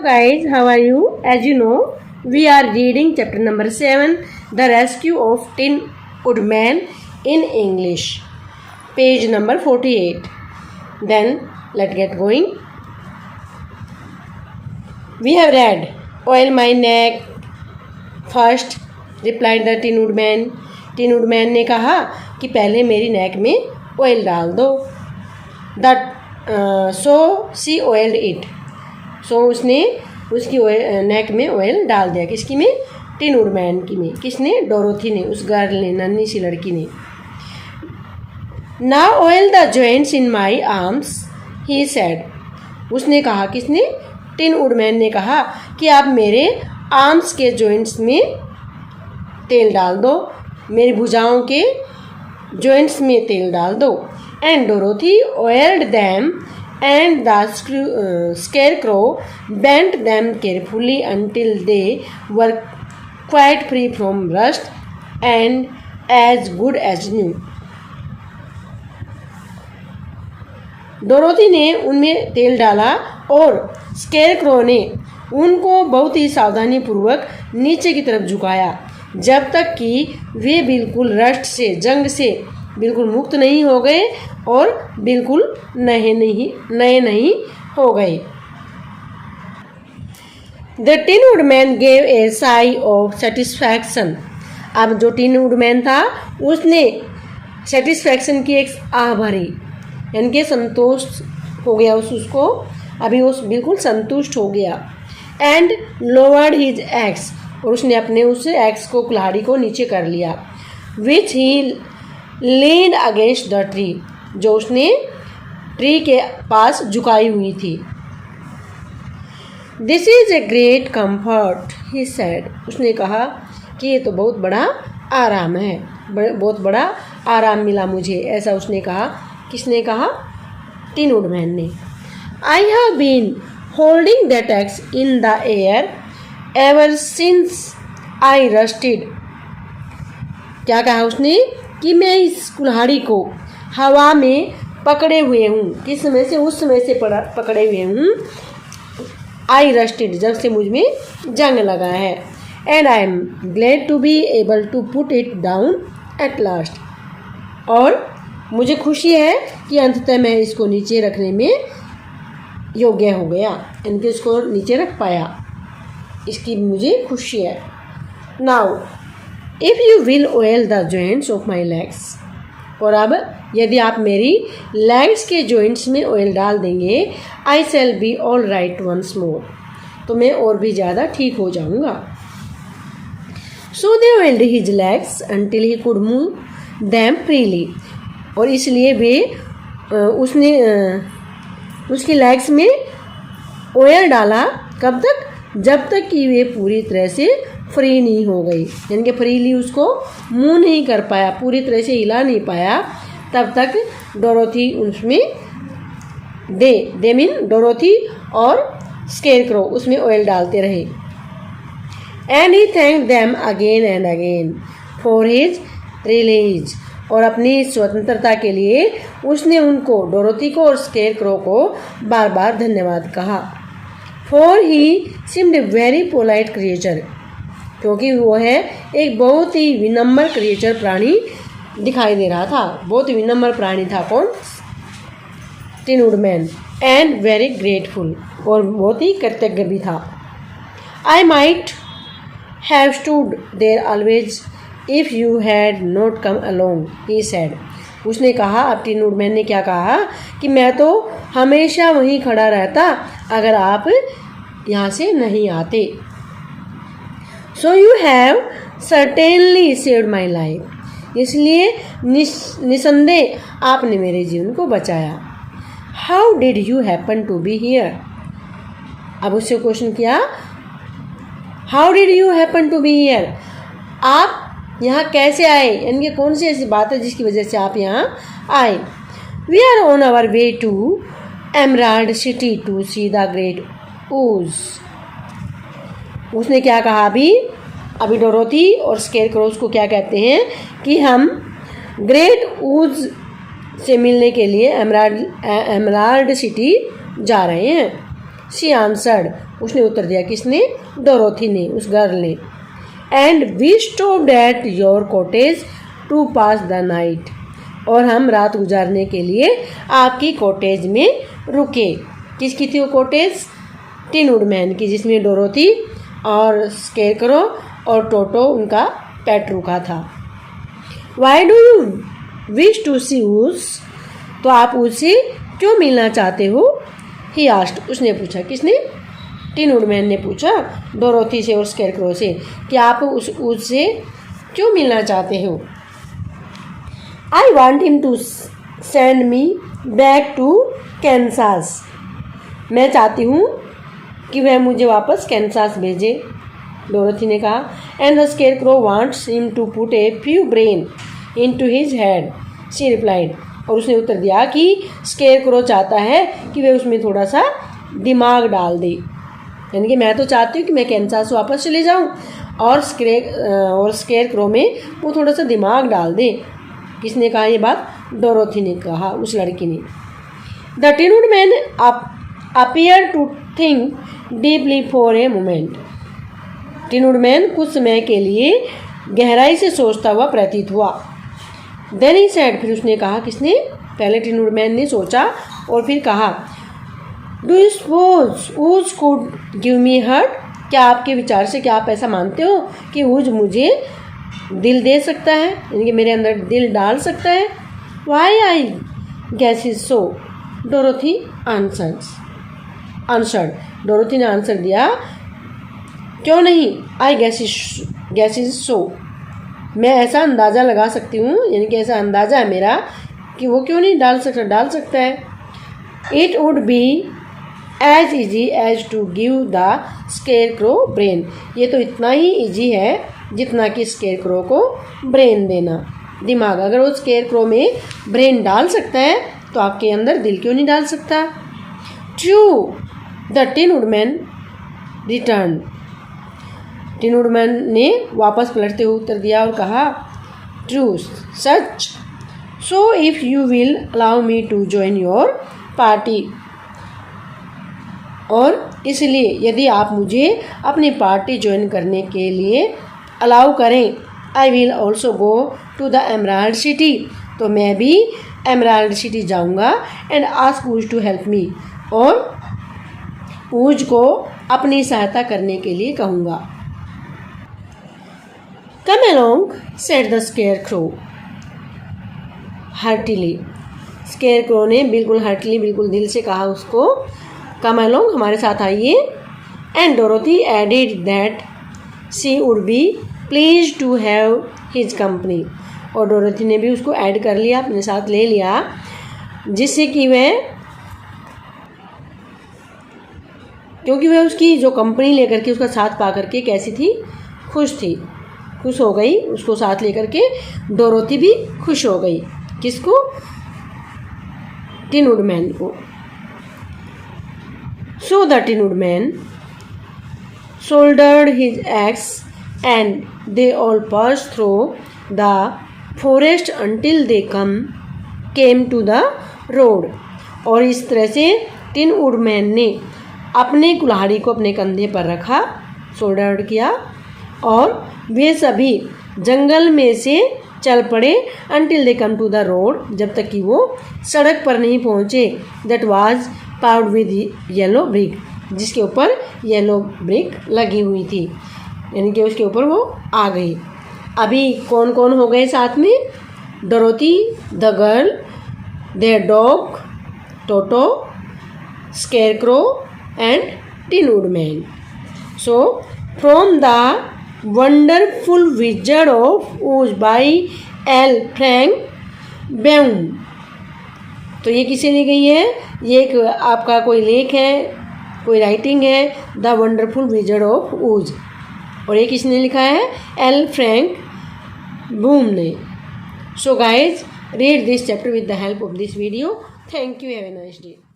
Guys, how are you? As you know, we are reading chapter number 7, The Rescue of Tin Woodman in English, page number 48. Then, let's get going. We have read, Oil my neck first, replied the Tin Woodman. Tin Woodman ने कहा कि पहले मेरी नेक में oil डाल दो. So she oiled it. सो उसने उसकी नेक में ऑयल डाल दिया. किसकी में? टिन वुडमैन की में. किसने? डोरोथी ने, उस गर्ल ने, नन्ही सी लड़की ने. Now oil the joints in my arms he said. उसने कहा, किसने? टिन वुडमैन ने कहा कि आप मेरे आर्म्स के जॉइंट्स में तेल डाल दो, मेरी भुजाओं के जॉइंट्स में तेल डाल दो. And Dorothy oiled them and the scarecrow bent them carefully until they were quite free from rust and as good as new. Dorothy ने उनमें तेल डाला और स्केरक्रो ने उनको बहुत ही सावधानी पूर्वक नीचे की तरफ झुकाया जब तक कि वे बिल्कुल रस्ट से, जंग से बिल्कुल मुक्त नहीं हो गए और बिल्कुल नए नहीं हो गए. The Tin woodman gave a sigh of satisfaction. अब जो टिन वुडमैन था उसने सेटिस्फैक्शन की एक आह भरी, यानी कि संतोष हो गया उसको. अभी वो बिल्कुल संतुष्ट हो गया. एंड लोवर्ड हिज एक्स, और उसने अपने उस एक्स को, कुल्हाड़ी को नीचे कर लिया. विच ही leaned against the tree, जो उसने ट्री के पास झुकाई हुई थी. This is a great comfort, he said. उसने कहा कि ये तो बहुत बड़ा आराम है, बहुत बड़ा आराम मिला मुझे, ऐसा उसने कहा. किसने कहा? टिन वुडमैन ने. I have been holding that axe in the air ever since I rusted. क्या कहा उसने? कि मैं इस कुल्हाड़ी को हवा में पकड़े हुए हूँ. किस समय से? उस समय से पकड़े हुए हूँ. आई रस्टेड, जब से मुझ में जंग लगा है. And I am glad to be able to put it down at last. और मुझे खुशी है कि अंततः मैं इसको नीचे रखने में योग्य हो गया, यानी इसको नीचे रख पाया. इसकी मुझे खुशी है. Now if you will oil the joints of my legs. और अब यदि आप मेरी लेग्स के जॉइंट्स में ऑयल डाल देंगे, I shall be all right once more, तो मैं और भी ज़्यादा ठीक हो जाऊँगा. So they oiled his legs until he could move them freely. और इसलिए वे उसने उसकी लेग्स में ऑयल डाला. कब तक? जब तक कि वे पूरी तरह से फ्री नहीं हो गई, यानी कि फ्रीली उसको मूव नहीं कर पाया, पूरी तरह से हिला नहीं पाया. तब तक डोरोथी उसमें दे मीन डोरोथी और स्केरक्रो उसमें ऑयल डालते रहे. And he thanked them again and again for his release. और अपनी स्वतंत्रता के लिए उसने उनको, डोरोथी को और स्केरक्रो को बार बार धन्यवाद कहा. For he seemed a very polite creature, क्योंकि वो है एक बहुत ही विनम्र क्रिएचर, प्राणी दिखाई दे रहा था. बहुत विनम्र प्राणी था. कौन? Tin Woodman. And very grateful, और बहुत ही कृतज्ञ भी था. I might have stood there always if you had not come along, he said. उसने कहा, अब टिन वुडमैन ने क्या कहा कि मैं तो हमेशा वहीं खड़ा रहता अगर आप यहाँ से नहीं आते. So you have certainly saved my life. इसलिए निसंदेह आपने मेरे जीवन को बचाया. How did you happen to be here. अब उससे क्वेश्चन किया, how did you happen to be here, आप यहाँ कैसे आए, यानी कि कौन सी ऐसी बात है जिसकी वजह से आप यहाँ आए. We are on our way to Emerald City to see the great ooze. उसने क्या कहा? अभी डोरोथी और स्केरक्रो को क्या कहते हैं कि हम ग्रेट ऊज से मिलने के लिए एमराल्ड सिटी जा रहे हैं. शी आंसर्ड, उसने उत्तर दिया, किसने? डोरोथी ने, उस गर्ल ने। And we stopped at your cottage to pass the night, और हम रात गुजारने के लिए आपकी कॉटेज में रुके। किसकी थी वो कॉटेज? टिन वुडमैन की, जिसमें डोरोथी और स्केरक्रो और टोटो उनका पेट रुका था। Why do you wish to see Oz, तो आप उससे क्यों मिलना चाहते हो? ही आस्क्ड, उसने पूछा। किसने? टिन वुडमैन ने पूछा डोरोथी से और स्केरक्रो से कि आप उस ऊज से क्यों मिलना चाहते हो? I want him to send me back to Kansas, मैं चाहती हूँ कि वह मुझे वापस कैंसास भेजे, डोरोथी ने कहा। And the scarecrow wants him to put a few brain into his head, she replied, और उसने उत्तर दिया कि स्केरक्रो चाहता है कि वह उसमें थोड़ा सा दिमाग डाल दे, यानी कि मैं तो चाहती हूँ कि मैं कैंसास वापस चले जाऊँ और स्केरक्रो में वो थोड़ा सा दिमाग डाल दे। किसने कहा ये बात? डोरोथी ने कहा, उस लड़की ने। The Tin Woodman appear to think deeply for a moment, Tin Woodman कुछ समय के लिए गहराई से सोचता हुआ प्रतीत हुआ। देन ही सेड, फिर उसने कहा। किसने? पहले टिन वुडमैन ने सोचा और फिर कहा, do you suppose Uz could give me heart, क्या आपके विचार से, क्या आप ऐसा मानते हो कि ऊज मुझे दिल दे सकता है, यानी कि मेरे अंदर दिल डाल सकता है? Why I guess is so, Dorothy answered, Dorothy ने आंसर दिया, क्यों नहीं? आई गेस इज सो, मैं ऐसा अंदाज़ा लगा सकती हूँ, यानी कि ऐसा अंदाज़ा है मेरा कि वो क्यों नहीं डाल सकता है। It would be as easy as to give the scarecrow brain, ये तो इतना ही ईजी है जितना कि स्केरक्रो को ब्रेन देना, दिमाग। अगर वो स्केरक्रो में ब्रेन डाल सकता है तो आपके अंदर दिल क्यों नहीं डाल सकता? True, the Tin Woodman return, Tin Woodman ने वापस पलटते हुए उत्तर दिया और कहा, ट्रू सच, so if you will allow me to join your party, और इसलिए यदि आप मुझे अपनी पार्टी ज्वाइन करने के लिए अलाउ करें, I will also go to the Emerald City, तो मैं भी एमराल्ड सिटी जाऊंगा। And ask Oz to help me, और ऊज को अपनी सहायता करने के लिए कहूँगा। Come along, said the scarecrow heartily, scarecrow ने बिल्कुल हार्टिली, बिल्कुल दिल से कहा उसको, कम अलोंग, हमारे साथ आइए। And Dorothy added that she would be please to have his company, और डोरोथी ने भी उसको ऐड कर लिया, अपने साथ ले लिया, जिससे कि क्योंकि वह उसकी जो कंपनी लेकर के, उसका साथ पा करके कैसी थी? खुश हो गई, उसको साथ लेकर के डोरोथी भी खुश हो गई। किसको? टिन वुडमैन को। So the Tin woodman shouldered his axe and they all passed through the forest until they came to the road, और इस तरह से टिन वुडमैन ने अपने कुल्हाड़ी को अपने कंधे पर रखा, शोल्डर किया, और वे सभी जंगल में से चल पड़े until they come to the road, जब तक कि वो सड़क पर नहीं पहुँचे, that was paved with yellow brick, जिसके ऊपर येलो ब्रिक लगी हुई थी, यानी कि उसके ऊपर वो आ गई। अभी कौन कौन हो गए साथ में? Dorothy, the girl, their dog Toto, scarecrow and tin woodman. So from the Wonderful Wizard of Oz by L Frank Baum, तो ये किसे ली गई है? ये एक आपका कोई लेख है, कोई राइटिंग है, द वंडरफुल विजर्ड ऑफ ऊज, और ये किसने लिखा है? एल फ्रैंक बूम ने। So guys, read this chapter with the help of this video. Thank you, have a nice day.